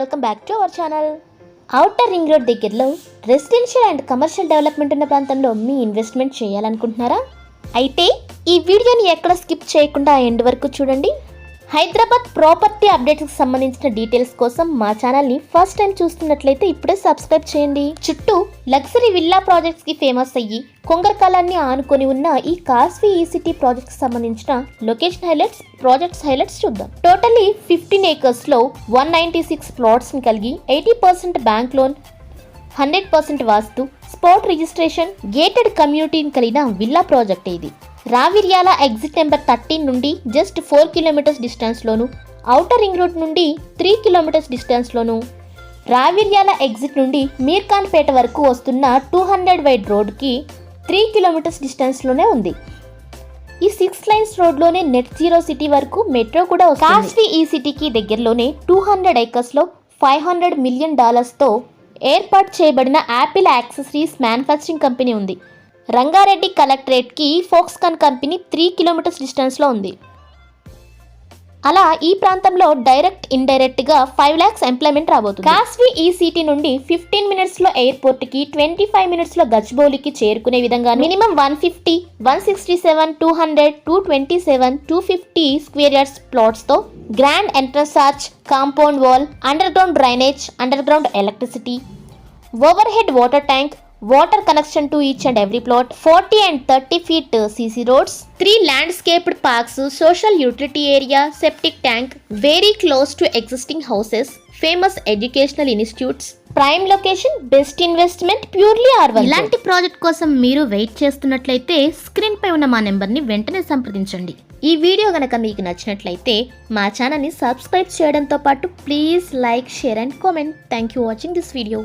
Welcome back to our channel. Outer ring road దగ్గరలో residential and commercial development ఉన్న ప్రాంతంలో మీ investment చేయాలనుకుంటున్నారా? అయితే ఈ వీడియోని ఎక్కడ స్కిప్ చేయకుండా ఎండ్ వరకు చూడండి. హైదరాబాద్ ప్రాపర్టీ అప్డేట్స్కి సంబంధించిన డీటెయిల్స్ కోసం మా ఛానల్ని ఫస్ట్ టైం చూస్తున్నట్లయితే ఇప్పుడే సబ్స్క్రైబ్ చేయండి. చుట్టూ లగ్జరీ విల్లా ప్రాజెక్ట్స్కి ఫేమస్ అయ్యి కొంగరకాలాన్ని ఆనుకొని ఉన్న ఈ కాస్వీ ఈ సిటీ ప్రాజెక్ట్కి సంబంధించిన లొకేషన్ హైలైట్స్, ప్రాజెక్ట్స్ హైలైట్స్ చూద్దాం. టోటల్లీ 15 ఏకర్స్లో 196 ప్లాట్స్ని కలిగి 80% bank loan, 100% vastu, spot registration, gated కమ్యూనిటీని కలిగిన విల్లా ప్రాజెక్ట్ ఇది. రావిర్యాల ఎగ్జిట్ నెంబర్ 13 నుండి జస్ట్ 4 కిలోమీటర్స్ డిస్టెన్స్లోను, ఔటర్ రింగ్ రోడ్ నుండి 3 కిలోమీటర్స్ డిస్టెన్స్లోను, రావిర్యాల ఎగ్జిట్ నుండి మీర్ఖాన్పేట వరకు వస్తున్న 200 వైడ్ రోడ్కి 3 కిలోమీటర్స్ డిస్టెన్స్లోనే ఉంది. ఈ 6 లైన్స్ రోడ్లోనే నెట్ జీరో సిటీ వరకు మెట్రో కూడా వస్తుంది. కాస్వీ ఈ సిటీకి దగ్గరలోనే 200 ఏకర్స్లో $500 మిలియన్ ఏర్పాటు చేయబడిన యాపిల్ యాక్సెసరీస్ మ్యానుఫ్యాక్చరింగ్ కంపెనీ ఉంది. రంగారెడ్డి కలెక్టరేట్కి ఫోక్స్కాన్ కంపెనీ 3 కిలోమీటర్స్ డిస్టెన్స్లో ఉంది. అలా ఈ ప్రాంతంలో డైరెక్ట్ ఇండైరెక్ట్గా 5 lakhs ఎంప్లాయ్మెంట్ రాబోతుంది. కాస్వీ ఈ సిటీ నుండి 15 మినిట్స్లో ఎయిర్పోర్ట్కి, 25 మినిట్స్లో గచ్చిబౌలికి చేరుకునే విధంగా మినిమం 150, 167, 200, 227, 250 స్క్వేర్ యార్డ్స్ ప్లాట్స్తో grand entrance arch, compound wall, underground drainage, underground electricity, overhead water tank, water connection to each and every plot, 40 and 30 feet CC roads, 3 landscaped parks, social utility area, septic tank, very close to existing houses, famous educational institutes, prime location, best investment, purely urban. ఇలాంటి project కోసం మీరు wait చేస్తున్నట్లయితే screen పై ఉన్న మా నెంబర్ని వెంటనే సంప్రదించండి. ఈ వీడియో కనుక మీకు నచ్చినట్లయితే మా ఛానల్ని సబ్స్క్రైబ్ చేయడంతో పాటు please like, share and comment. Thank you watching this video.